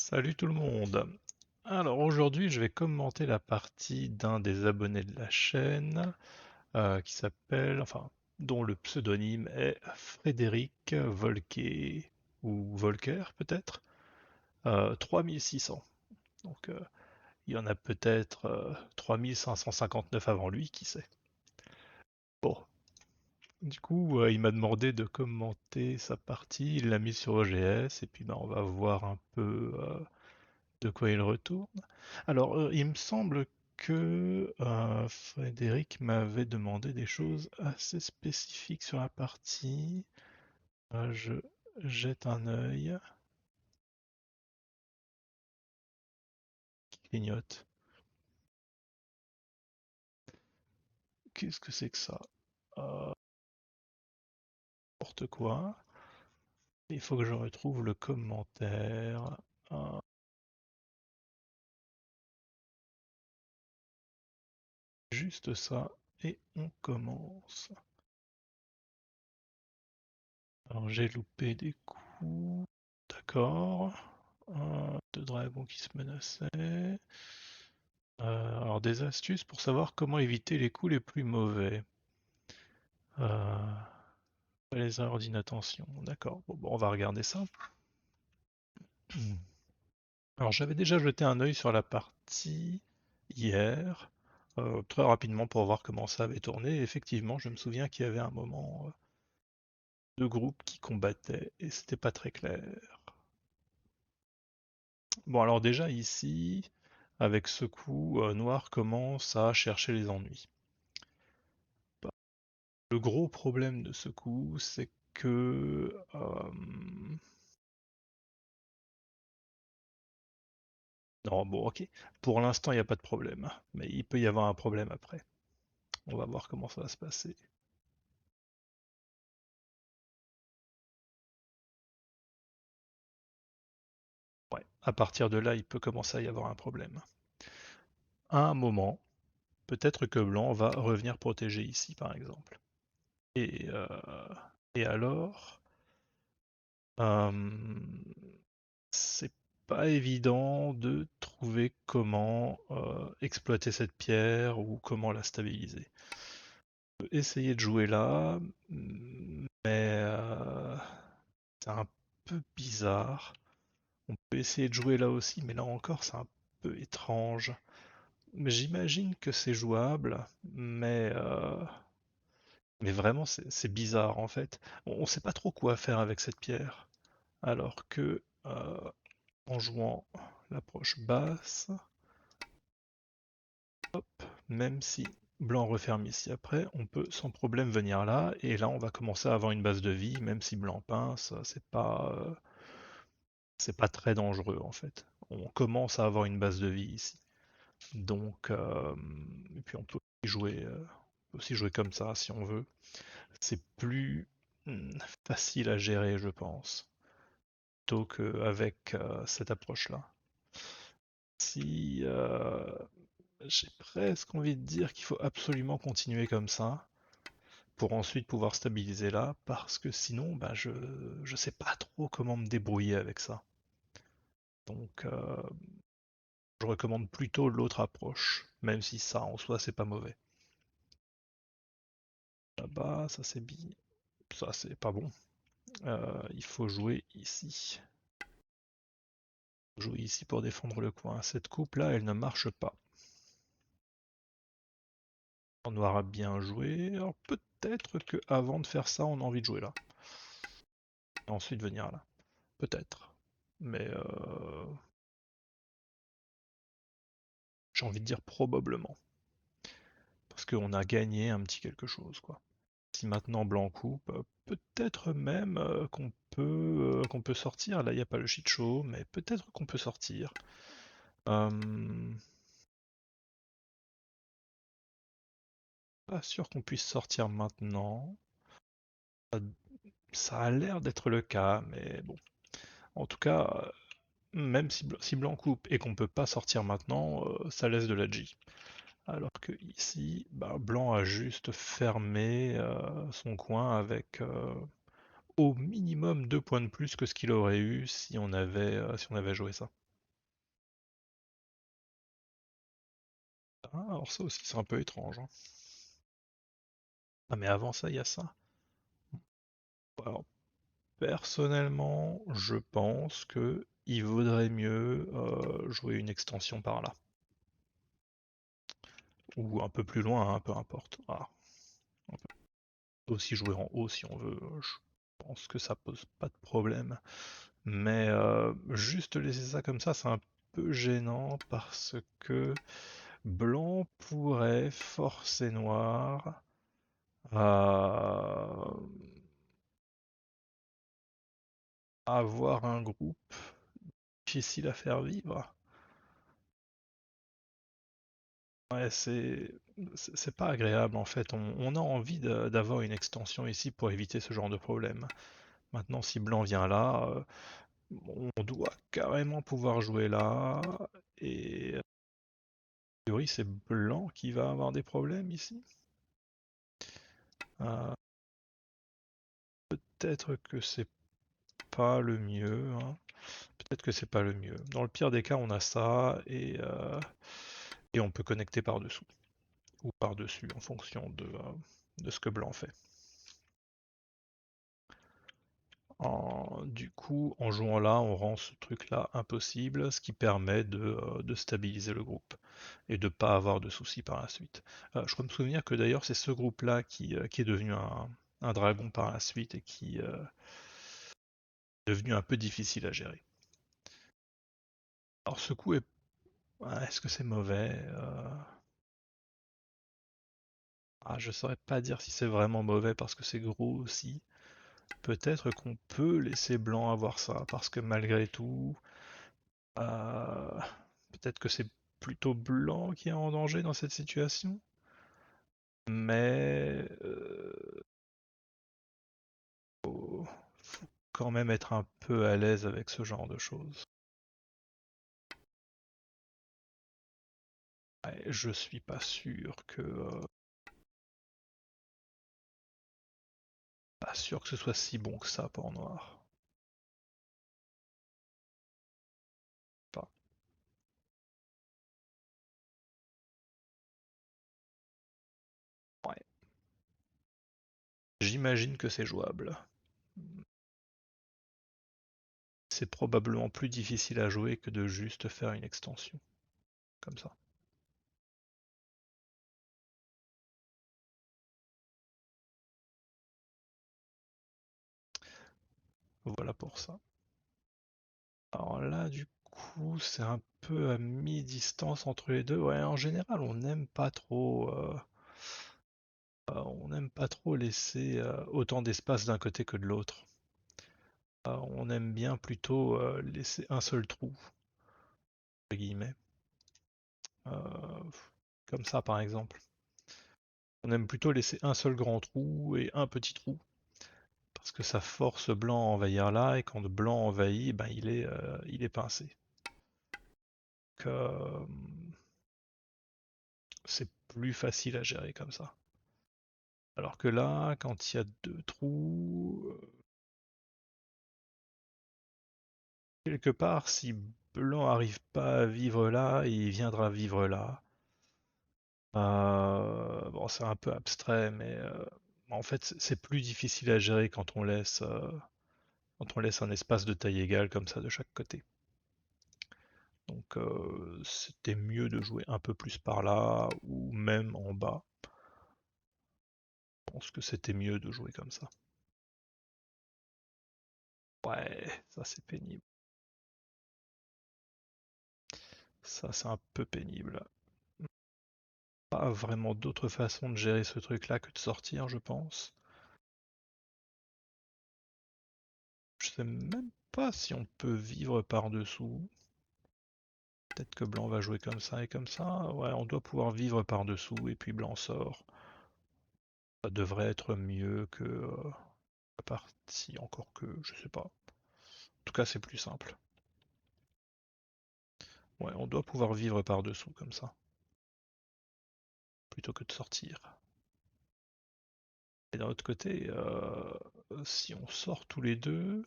Salut tout le monde. Alors aujourd'hui, je vais commenter la partie d'un des abonnés de la chaîne qui s'appelle, enfin, dont le pseudonyme est Frédéric Volquet ou Volker peut-être, 3600. Donc il y en a peut-être 3559 avant lui, qui sait. Bon, du coup, il m'a demandé de commenter sa partie, il l'a mis sur OGS et puis on va voir un peu de quoi il retourne. Alors, il me semble que Frédéric m'avait demandé des choses assez spécifiques sur la partie. Je jette un œil qui clignote. Qu'est-ce que c'est que ça? N'importe quoi. Il faut que je retrouve le commentaire. Euh, Juste ça. Et on commence. Alors, j'ai loupé des coups. D'accord. Deux dragons qui se menaçaient. Alors des astuces pour savoir comment éviter les coups les plus mauvais. Euh, les erreurs d'inattention. D'accord. Bon, on va regarder ça. Alors j'avais déjà jeté un œil sur la partie hier, très rapidement pour voir comment ça avait tourné. Et effectivement, je me souviens qu'il y avait un moment de groupe qui combattait et c'était pas très clair. Bon alors déjà ici, avec ce coup, Noir commence à chercher les ennuis. Le gros problème de ce coup, c'est que non, bon, ok. Pour l'instant, il n'y a pas de problème. Mais il peut y avoir un problème après. On va voir comment ça va se passer. Ouais. À partir de là, il peut commencer à y avoir un problème. À un moment, peut-être que Blanc va revenir protéger ici, par exemple. Et, euh, et alors, c'est pas évident de trouver comment exploiter cette pierre ou comment la stabiliser. On peut essayer de jouer là, mais c'est un peu bizarre. On peut essayer de jouer là aussi, mais là encore, c'est un peu étrange. Mais j'imagine que c'est jouable, mais vraiment, c'est bizarre en fait. On ne sait pas trop quoi faire avec cette pierre. Alors que en jouant l'approche basse, même si blanc referme ici après, on peut sans problème venir là, et là on va commencer à avoir une base de vie, même si blanc pince, c'est pas très dangereux en fait. On commence à avoir une base de vie ici. Donc, et puis on peut aussi jouer comme ça si on veut. C'est plus facile à gérer, je pense, plutôt qu'avec cette approche-là. Si j'ai presque envie de dire qu'il faut absolument continuer comme ça pour ensuite pouvoir stabiliser là, parce que sinon, bah, je sais pas trop comment me débrouiller avec ça. Donc, je recommande plutôt l'autre approche, même si ça en soi c'est pas mauvais. Là-bas, ça c'est bien, ça c'est pas bon. Il faut jouer ici. Jouer ici pour défendre le coin. Cette coupe là, elle ne marche pas. On Noir a bien joué. Alors peut-être que avant de faire ça, on a envie de jouer là. Et ensuite venir là. Peut-être. Mais j'ai envie de dire probablement. Parce qu'on a gagné un petit quelque chose, quoi. Si maintenant blanc coupe, peut-être même qu'on peut sortir. Là, il n'y a pas le shit show, mais peut-être qu'on peut sortir. Pas sûr qu'on puisse sortir maintenant. Ça, ça a l'air d'être le cas, mais bon. En tout cas, même si blanc coupe et qu'on peut pas sortir maintenant, ça laisse de la G. Alors que ici, bah, blanc a juste fermé son coin avec au minimum 2 points de plus que ce qu'il aurait eu si on avait joué ça. Ah, alors ça aussi, c'est un peu étrange, hein. Ah, mais avant ça, il y a ça. Alors, personnellement, je pense que il vaudrait mieux jouer une extension par là. Ou un peu plus loin, hein, peu importe. Ah, on peut aussi jouer en haut si on veut. Je pense que ça pose pas de problème. Mais juste laisser ça comme ça, c'est un peu gênant parce que blanc pourrait forcer noir à avoir un groupe difficile à faire vivre. Ouais, c'est pas agréable en fait. On a envie d'avoir une extension ici pour éviter ce genre de problème. Maintenant, si blanc vient là, on doit carrément pouvoir jouer là. Et a priori, c'est blanc qui va avoir des problèmes ici. Euh, Peut-être que c'est pas le mieux, hein. Peut-être que c'est pas le mieux. Dans le pire des cas, on a ça et on peut connecter par-dessous ou par-dessus en fonction de ce que blanc fait. Du coup, en jouant là, on rend ce truc-là impossible, ce qui permet de stabiliser le groupe et de pas avoir de soucis par la suite. Je crois me souvenir que d'ailleurs c'est ce groupe-là qui est devenu un dragon par la suite et qui est devenu un peu difficile à gérer. Alors ce coup est... ouais, est-ce que c'est mauvais? Je saurais pas dire si c'est vraiment mauvais parce que c'est gros aussi. Peut-être qu'on peut laisser blanc avoir ça parce que malgré tout, Euh, peut-être que c'est plutôt blanc qui est en danger dans cette situation, mais faut quand même être un peu à l'aise avec ce genre de choses. Ouais, je suis pas sûr que ce soit si bon que ça pour noir. Pas. Ouais. J'imagine que c'est jouable. C'est probablement plus difficile à jouer que de juste faire une extension comme ça. Voilà pour ça. Alors là, du coup, c'est un peu à mi-distance entre les deux. Ouais, en général, on n'aime pas trop laisser autant d'espace d'un côté que de l'autre. On aime bien plutôt laisser un seul trou, entre guillemets. Euh, Comme ça, par exemple. On aime plutôt laisser un seul grand trou et un petit trou, parce que ça force blanc à envahir là, et quand blanc envahit, ben, il est pincé. Donc, c'est plus facile à gérer comme ça. Alors que là, quand il y a deux trous, quelque part, si blanc arrive pas à vivre là, il viendra vivre là. Bon, c'est un peu abstrait, mais en fait, c'est plus difficile à gérer quand on laisse un espace de taille égale comme ça de chaque côté. Donc, c'était mieux de jouer un peu plus par là ou même en bas. Je pense que c'était mieux de jouer comme ça. Ouais, ça c'est pénible. Ça c'est un peu pénible. Pas vraiment d'autre façon de gérer ce truc-là que de sortir, je pense. Je sais même pas si on peut vivre par-dessous. Peut-être que blanc va jouer comme ça et comme ça. Ouais, on doit pouvoir vivre par-dessous et puis blanc sort. Ça devrait être mieux que la partie, encore que, je sais pas. En tout cas, c'est plus simple. Ouais, on doit pouvoir vivre par-dessous comme ça, plutôt que de sortir. Et d'un autre côté, si on sort tous les deux,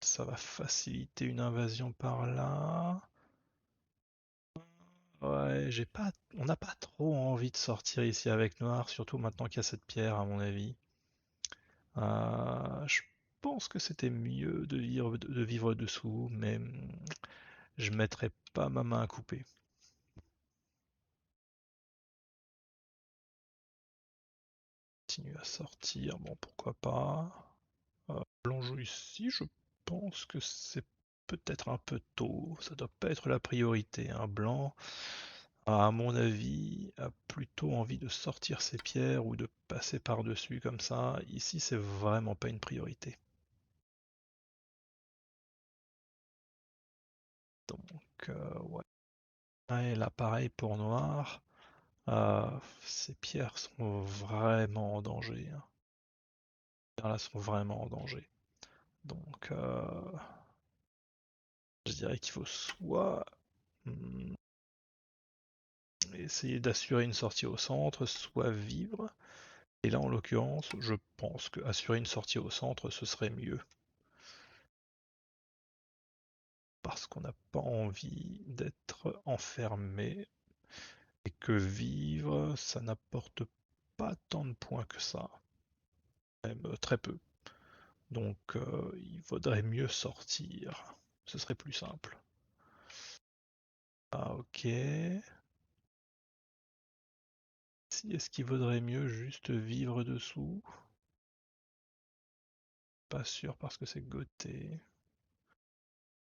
ça va faciliter une invasion par là. Ouais, on n'a pas trop envie de sortir ici avec noir, surtout maintenant qu'il y a cette pierre, à mon avis. Je pense que c'était mieux de vivre dessous, mais je mettrais pas ma main à couper. Continue à sortir, bon, pourquoi pas. Blanc joue ici, je pense que c'est peut-être un peu tôt. Ça doit pas être la priorité. Un blanc, à mon avis, a plutôt envie de sortir ses pierres ou de passer par-dessus comme ça. Ici, c'est vraiment pas une priorité. Donc, ouais. Et là, pareil pour noir. Euh, Ces pierres sont vraiment en danger, hein. Ces pierres-là sont vraiment en danger. Donc, je dirais qu'il faut soit essayer d'assurer une sortie au centre, soit vivre. Et là, en l'occurrence, je pense que assurer une sortie au centre, ce serait mieux. Parce qu'on n'a pas envie d'être enfermé et que vivre, ça n'apporte pas tant de points que ça. Même très peu. Donc, il vaudrait mieux sortir. Ce serait plus simple. Ah, ok. Si, est-ce qu'il vaudrait mieux juste vivre dessous? Pas sûr parce que c'est goté.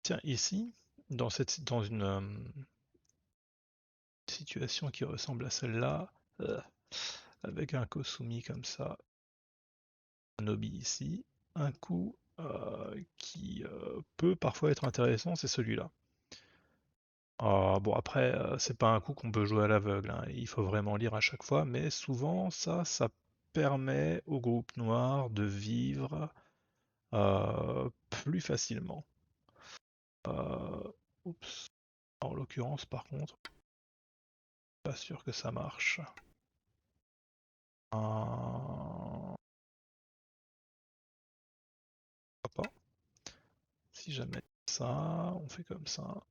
Tiens, ici, dans une situation qui ressemble à celle-là, avec un Kosumi comme ça, un Obi ici, un coup qui peut parfois être intéressant, c'est celui-là. Bon après, c'est pas un coup qu'on peut jouer à l'aveugle, hein. Il faut vraiment lire à chaque fois, mais souvent ça permet au groupe noir de vivre plus facilement. Oups. En l'occurrence, par contre, pas sûr que ça marche. Pourquoi pas. Si jamais ça, on fait comme ça.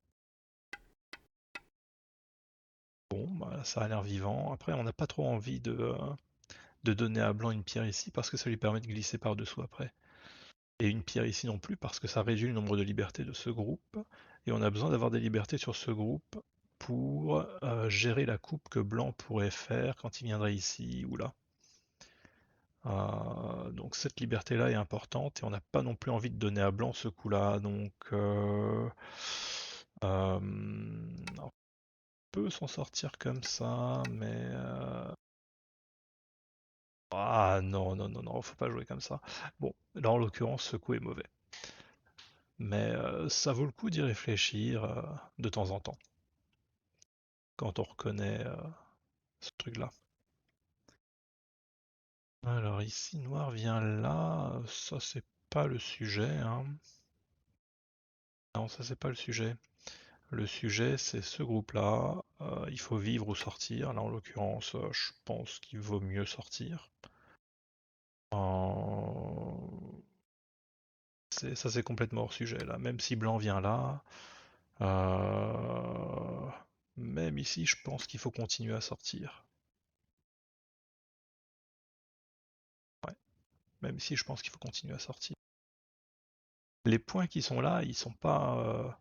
Bon, bah, ça a l'air vivant. Après, on n'a pas trop envie de donner à blanc une pierre ici parce que ça lui permet de glisser par-dessous après. Et une pierre ici non plus parce que ça réduit le nombre de libertés de ce groupe. Et on a besoin d'avoir des libertés sur ce groupe pour gérer la coupe que blanc pourrait faire quand il viendrait ici ou là. Donc cette liberté-là est importante et on n'a pas non plus envie de donner à blanc ce coup-là. Donc on peut s'en sortir comme ça, mais ah non, non, non, non, faut pas jouer comme ça. Bon, là en l'occurrence, ce coup est mauvais. Mais ça vaut le coup d'y réfléchir de temps en temps, quand on reconnaît ce truc-là. Alors ici, noir vient là, ça c'est pas le sujet, hein. Non, ça c'est pas le sujet. Le sujet c'est ce groupe-là, il faut vivre ou sortir. Là en l'occurrence, je pense qu'il vaut mieux sortir. Ça c'est complètement hors sujet là. Même si blanc vient là, euh, même ici, je pense qu'il faut continuer à sortir. Ouais, même ici, je pense qu'il faut continuer à sortir. Les points qui sont là, ils sont pas.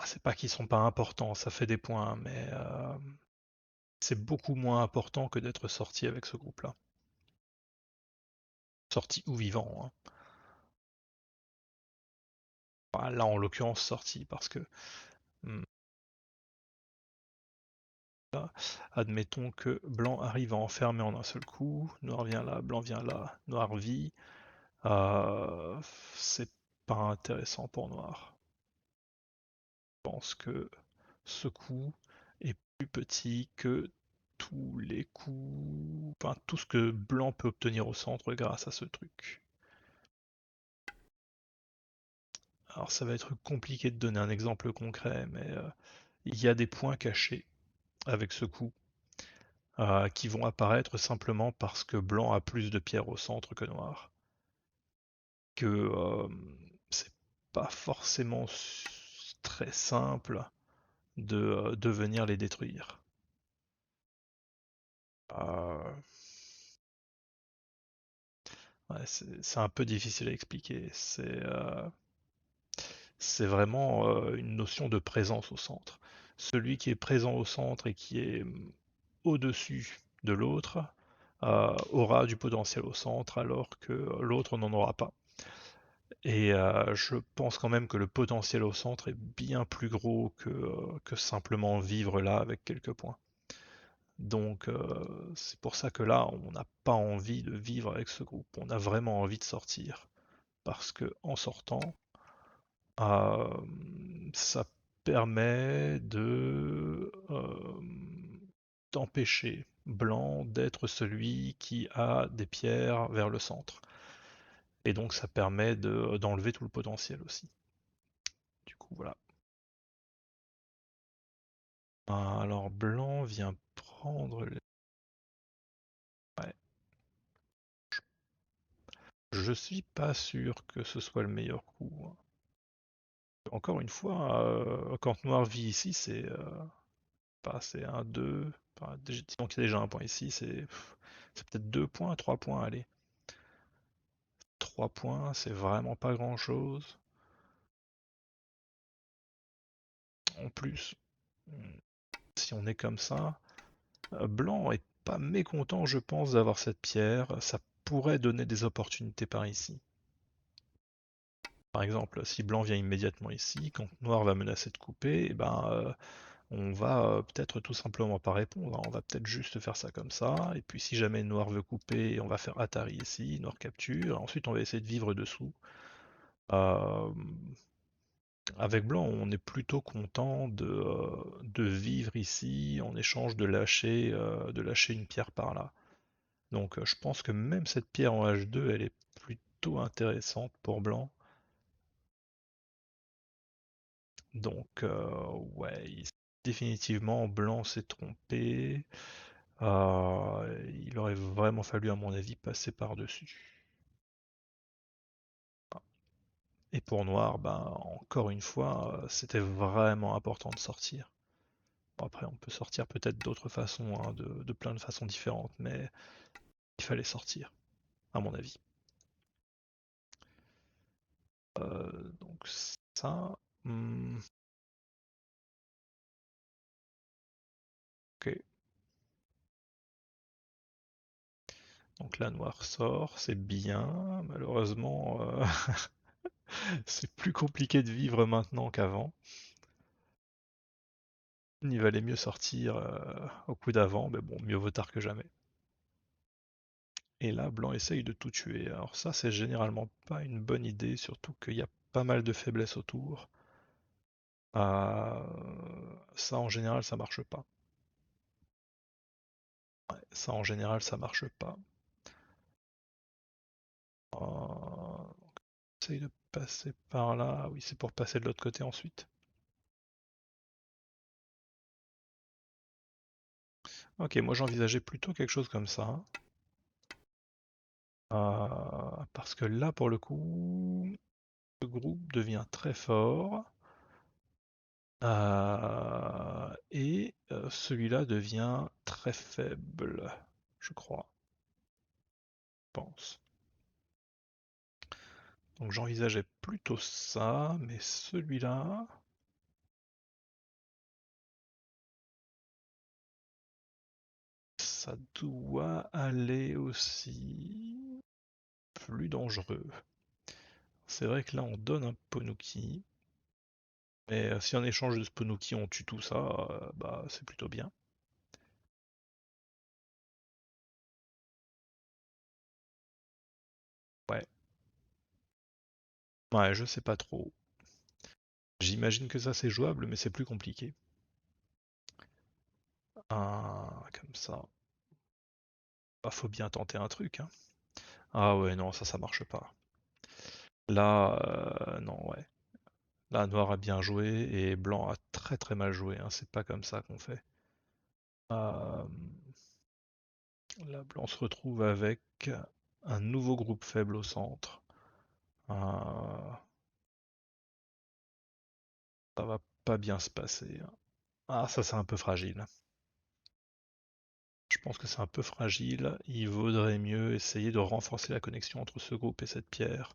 C'est pas qu'ils sont pas importants, ça fait des points, mais c'est beaucoup moins important que d'être sorti avec ce groupe-là. Sorti ou vivant, hein. Là, en l'occurrence, sorti, parce que hmm, là, admettons que blanc arrive à enfermer en un seul coup, noir vient là, blanc vient là, noir vit. Euh, c'est pas intéressant pour noir. Je pense que ce coup est plus petit que tous les coups, enfin tout ce que blanc peut obtenir au centre grâce à ce truc. Alors ça va être compliqué de donner un exemple concret, mais il y a des points cachés avec ce coup qui vont apparaître simplement parce que blanc a plus de pierres au centre que noir. Que c'est pas forcément très simple de venir les détruire. Euh, ouais, c'est un peu difficile à expliquer. C'est vraiment une notion de présence au centre. Celui qui est présent au centre et qui est au-dessus de l'autre aura du potentiel au centre alors que l'autre n'en aura pas. Et je pense quand même que le potentiel au centre est bien plus gros que simplement vivre là avec quelques points. Donc c'est pour ça que là, on n'a pas envie de vivre avec ce groupe. On a vraiment envie de sortir. Parce que en sortant, ça permet d'empêcher Blanc d'être celui qui a des pierres vers le centre. Et donc ça permet d'enlever tout le potentiel aussi. Du coup, voilà. Alors Blanc vient prendre les... Ouais. Je suis pas sûr que ce soit le meilleur coup, hein. Encore une fois, quand Noir vit ici, c'est un 2. Enfin, disons qu'il y a déjà un point ici, c'est peut-être 2 points, 3 points, allez. 3 points, c'est vraiment pas grand-chose. En plus, si on est comme ça, Blanc est pas mécontent, je pense, d'avoir cette pierre. Ça pourrait donner des opportunités par ici. Par exemple, si Blanc vient immédiatement ici, quand Noir va menacer de couper, eh ben, on va peut-être tout simplement pas répondre, hein. On va peut-être juste faire ça comme ça. Et puis si jamais Noir veut couper, on va faire Atari ici, Noir capture. Ensuite, on va essayer de vivre dessous. Euh, Avec Blanc, on est plutôt content de vivre ici en échange de lâcher une pierre par là. Donc je pense que même cette pierre en H2, elle est plutôt intéressante pour Blanc. Donc ouais, définitivement, Blanc s'est trompé. Il aurait vraiment fallu, à mon avis, passer par-dessus. Et pour Noir, ben, encore une fois, c'était vraiment important de sortir. Bon, après, on peut sortir peut-être d'autres façons, hein, de plein de façons différentes, mais il fallait sortir, à mon avis. Donc ça, ok. Donc là, Noir sort, c'est bien. Malheureusement, c'est plus compliqué de vivre maintenant qu'avant. Il valait mieux sortir au coup d'avant, mais bon, mieux vaut tard que jamais. Et là, Blanc essaye de tout tuer. Alors ça, c'est généralement pas une bonne idée, surtout qu'il y a pas mal de faiblesses autour. Euh, Ça, en général, ça marche pas. Ouais, ça, en général, ça marche pas. On essaye de passer par là. Ah oui, c'est pour passer de l'autre côté ensuite. Ok, moi j'envisageais plutôt quelque chose comme ça. Parce que là, pour le coup, le groupe devient très fort. Et celui-là devient très faible, je crois, je pense. Donc j'envisageais plutôt ça, mais celui-là, ça doit aller aussi plus dangereux. C'est vrai que là on donne un Ponuki, mais si en échange de ce Ponuki on tue tout ça, bah c'est plutôt bien. Ouais, ouais, je sais pas trop. J'imagine que ça c'est jouable, mais c'est plus compliqué. Comme ça, bah faut bien tenter un truc, hein. Ah ouais, non, ça marche pas. Là, non, ouais. Là, Noir a bien joué et Blanc a très très mal joué, hein. C'est pas comme ça qu'on fait. Euh, Là, Blanc se retrouve avec un nouveau groupe faible au centre. Ça va pas bien se passer, hein. Ah, ça c'est un peu fragile. Je pense que c'est un peu fragile. Il vaudrait mieux essayer de renforcer la connexion entre ce groupe et cette pierre.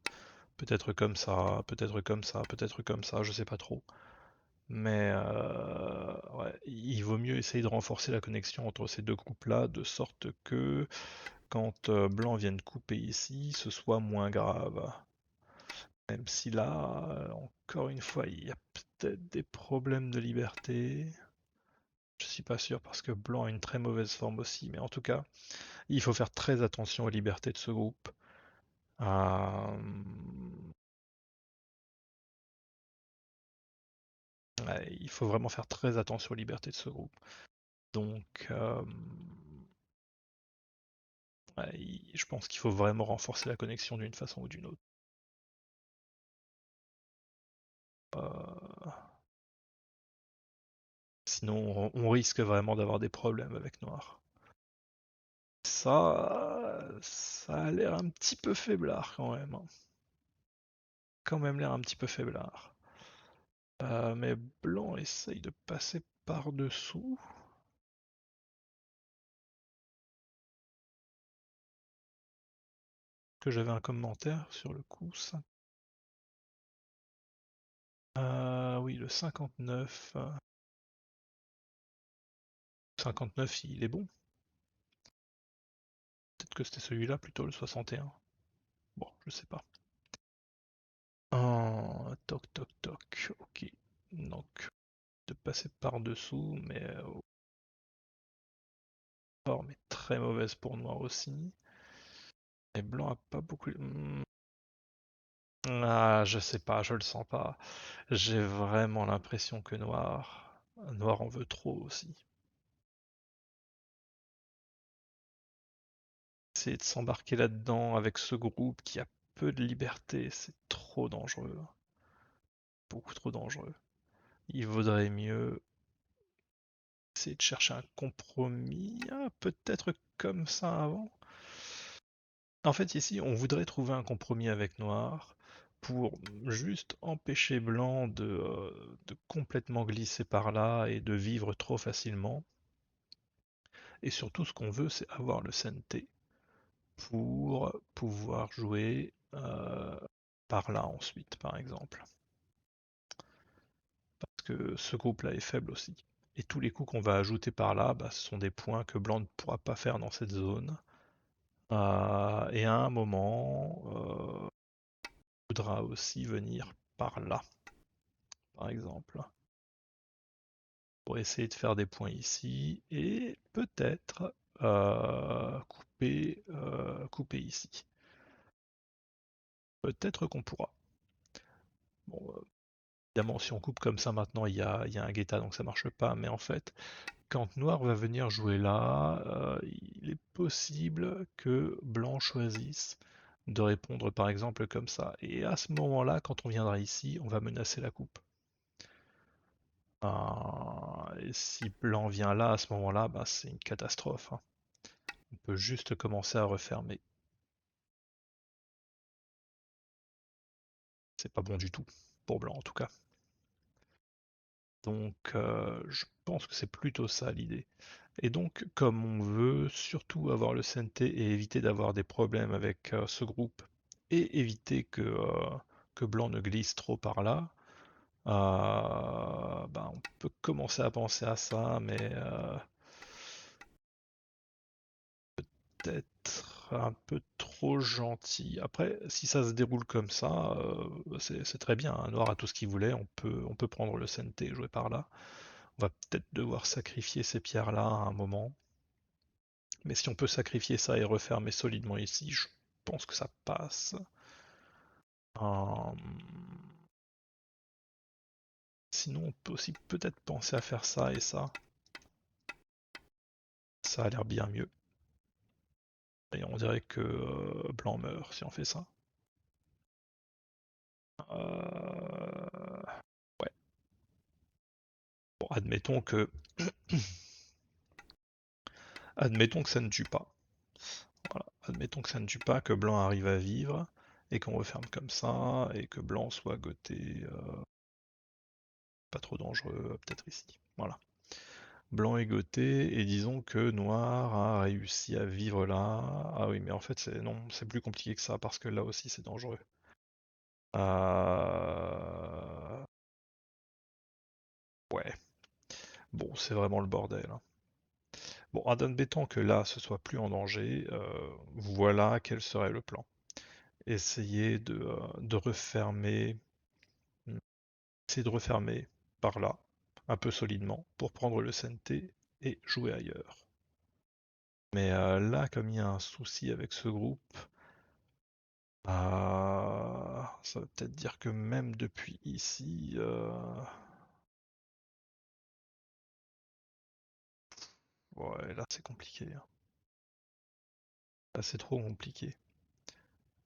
Peut-être comme ça, peut-être comme ça, peut-être comme ça, je sais pas trop. Mais ouais, il vaut mieux essayer de renforcer la connexion entre ces deux groupes-là, de sorte que quand blanc vienne couper ici, ce soit moins grave. Même si là, encore une fois, il y a peut-être des problèmes de liberté. Je suis pas sûr parce que blanc a une très mauvaise forme aussi, mais en tout cas, il faut faire très attention aux libertés de ce groupe. Euh, ouais, il faut vraiment faire très attention aux libertés de ce groupe. Donc, ouais, je pense qu'il faut vraiment renforcer la connexion d'une façon ou d'une autre. Euh, Sinon, on risque vraiment d'avoir des problèmes avec noir. Ça a l'air un petit peu faiblard quand même, hein. Quand même l'air un petit peu faiblard. Mais blanc essaye de passer par-dessous. Que j'avais un commentaire sur le coup. Oui, le 59. 59, il est bon. Peut-être que c'était celui-là plutôt, le 61. Bon, je sais pas. Toc toc toc. Ok. Donc, de passer par-dessous, mais forme est très mauvaise pour noir aussi. Et blanc a pas beaucoup. Ah, je sais pas, je le sens pas. J'ai vraiment l'impression que noir en veut trop aussi. Essayer de s'embarquer là-dedans avec ce groupe qui a peu de liberté, c'est trop dangereux. Beaucoup trop dangereux. Il vaudrait mieux essayer de chercher un compromis, peut-être comme ça avant. En fait, ici, on voudrait trouver un compromis avec noir pour juste empêcher blanc de complètement glisser par là et de vivre trop facilement. Et surtout, ce qu'on veut, c'est avoir le CNT pour pouvoir jouer par là ensuite, par exemple. Parce que ce groupe-là est faible aussi. Et tous les coups qu'on va ajouter par là, bah, ce sont des points que blanc ne pourra pas faire dans cette zone. Et à un moment, il faudra aussi venir par là, par exemple, pour essayer de faire des points ici et peut-être couper ici. Peut-être qu'on pourra. Bon, évidemment, si on coupe comme ça maintenant, il y a un guetta, donc ça marche pas. Mais en fait, quand noir va venir jouer là, il est possible que blanc choisisse de répondre par exemple comme ça. Et à ce moment-là, quand on viendra ici, on va menacer la coupe. Et si blanc vient là, à ce moment-là, bah, c'est une catastrophe, hein. On peut juste commencer à refermer. C'est pas bon du tout, pour blanc en tout cas. Donc je pense que c'est plutôt ça l'idée. Et donc, comme on veut surtout avoir le CNT et éviter d'avoir des problèmes avec ce groupe, et éviter que blanc ne glisse trop par là, bah, on peut commencer à penser à ça, mais peut-être un peu trop gentil. Après, si ça se déroule comme ça, c'est très bien, hein. Noir a tout ce qu'il voulait, on peut prendre le CNT et jouer par là. On va peut-être devoir sacrifier ces pierres-là à un moment. Mais si on peut sacrifier ça et refermer solidement ici, je pense que ça passe. Hum, Sinon, on peut aussi peut-être penser à faire ça et ça. Ça a l'air bien mieux. Et on dirait que blanc meurt si on fait ça. Euh, Ouais. Bon, admettons que ça ne tue pas. Voilà. Admettons que ça ne tue pas, que blanc arrive à vivre et qu'on referme comme ça et que blanc soit goté pas trop dangereux, peut-être ici. Voilà. Blanc est goté, et disons que noir a réussi à vivre là. Ah oui, mais en fait, non, c'est plus compliqué que ça, parce que là aussi, c'est dangereux. Euh, Ouais, bon, c'est vraiment le bordel, hein. Bon, admettons que là, ce soit plus en danger, voilà quel serait le plan. Essayer de refermer, hmm, essayer de refermer par là, un peu solidement, pour prendre le CNT et jouer ailleurs. Mais là, comme il y a un souci avec ce groupe, ça veut peut-être dire que même depuis ici, ouais, là c'est compliqué, hein. Là c'est trop compliqué.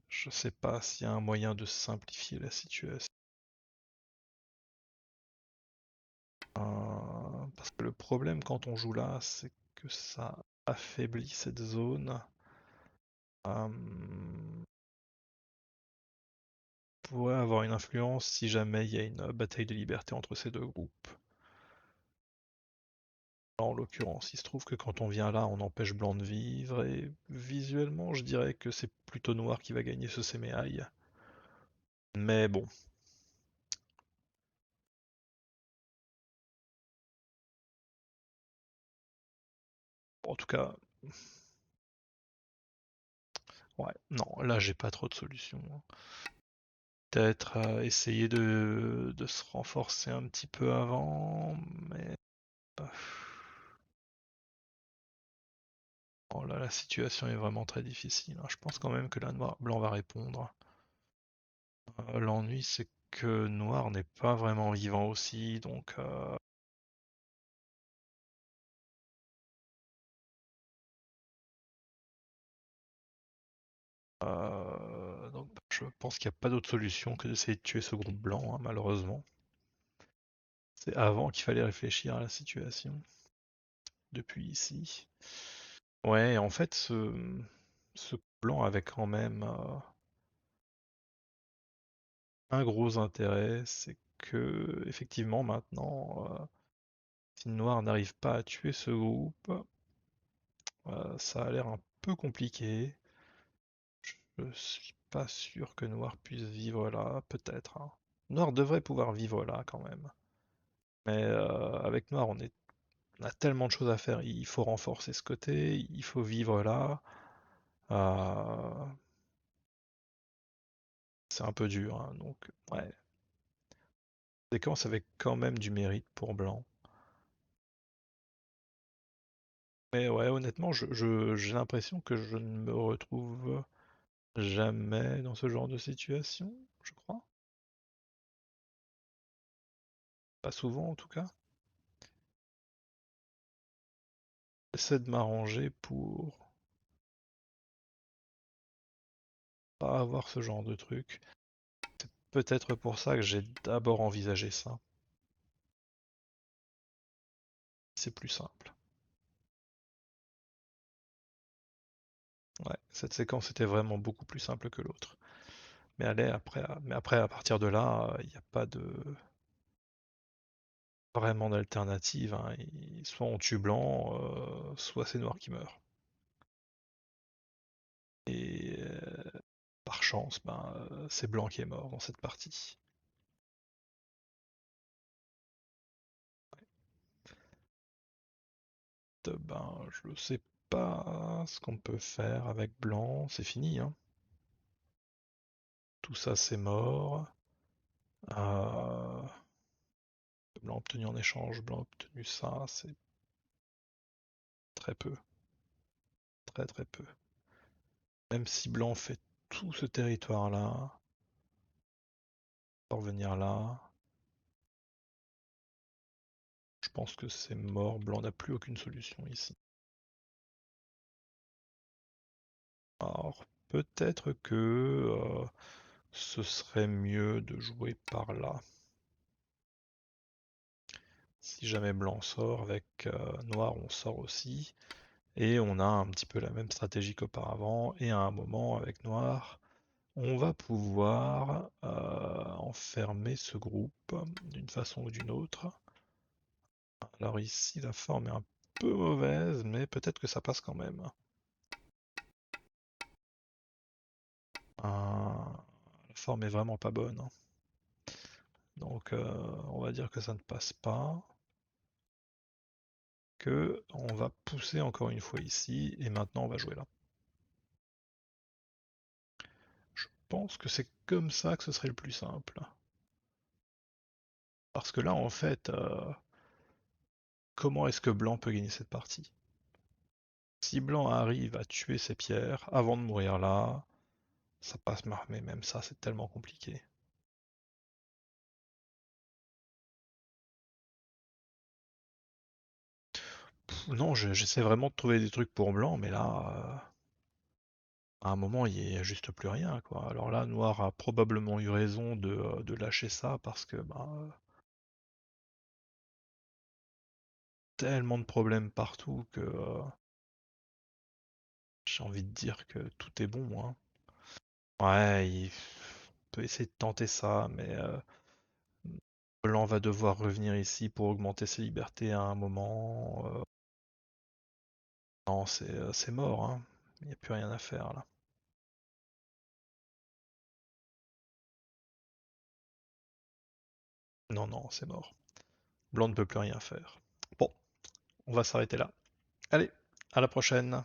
Je sais pas s'il y a un moyen de simplifier la situation. Parce que le problème quand on joue là, c'est que ça affaiblit cette zone. Euh, Pourrait avoir une influence si jamais il y a une bataille de liberté entre ces deux groupes. En l'occurrence, il se trouve que quand on vient là, on empêche blanc de vivre, et visuellement, je dirais que c'est plutôt noir qui va gagner ce séméaille. Mais bon, en tout cas, ouais, non, là j'ai pas trop de solutions, hein. Peut-être essayer de se renforcer un petit peu avant, mais euh, oh là, la situation est vraiment très difficile, hein. Je pense quand même que la noir blanc va répondre. L'ennui, c'est que noir n'est pas vraiment vivant aussi, donc je pense qu'il n'y a pas d'autre solution que d'essayer de tuer ce groupe blanc, hein, malheureusement. C'est avant qu'il fallait réfléchir à la situation, depuis ici. Ouais, en fait, ce blanc avait quand même un gros intérêt, c'est que effectivement maintenant, si le noir n'arrive pas à tuer ce groupe, ça a l'air un peu compliqué. Je suis pas sûr que Noir puisse vivre là, peut-être, hein. Noir devrait pouvoir vivre là quand même. Mais avec Noir, on a tellement de choses à faire. Il faut renforcer ce côté, il faut vivre là. Euh, c'est un peu dur, hein, donc ouais. Séquence avec quand même du mérite pour Blanc. Mais ouais, honnêtement, j'ai l'impression que je ne me retrouve jamais dans ce genre de situation, je crois. Pas souvent en tout cas. J'essaie de m'arranger pour pas avoir ce genre de truc. Peut-être pour ça que j'ai d'abord envisagé ça. C'est plus simple. Ouais, cette séquence était vraiment beaucoup plus simple que l'autre. Mais après, à partir de là, il n'y a pas de vraiment d'alternative, hein. Soit on tue blanc, soit c'est noir qui meurt. Et par chance, ben, c'est blanc qui est mort dans cette partie. Ben, je sais pas ce qu'on peut faire avec blanc. C'est fini, hein. Tout ça, c'est mort. Euh, Blanc obtenu en échange, blanc obtenu ça, c'est très peu, très très peu. Même si blanc fait tout ce territoire-là, pour venir là, je pense que c'est mort, blanc n'a plus aucune solution ici. Alors peut-être que ce serait mieux de jouer par là. Si jamais blanc sort, avec noir on sort aussi, et on a un petit peu la même stratégie qu'auparavant, et à un moment avec noir, on va pouvoir enfermer ce groupe d'une façon ou d'une autre. Alors ici, la forme est un peu mauvaise, mais peut-être que ça passe quand même. La forme est vraiment pas bonne, hein. Donc on va dire que ça ne passe pas. Que on va pousser encore une fois ici, et maintenant on va jouer là. Je pense que c'est comme ça que ce serait le plus simple. Parce que là, en fait, comment est-ce que Blanc peut gagner cette partie? Si Blanc arrive à tuer ses pierres avant de mourir là, ça passe, mais même ça, c'est tellement compliqué. Non, j'essaie vraiment de trouver des trucs pour Blanc, mais là, à un moment, il n'y a juste plus rien, quoi. Alors là, Noir a probablement eu raison de lâcher ça parce que tellement de problèmes partout que j'ai envie de dire que tout est bon, hein. Ouais, il peut essayer de tenter ça, mais Blanc va devoir revenir ici pour augmenter ses libertés à un moment. Non, c'est mort, hein. Il n'y a plus rien à faire là. Non, non, c'est mort. Blanc ne peut plus rien faire. Bon, on va s'arrêter là. Allez, à la prochaine.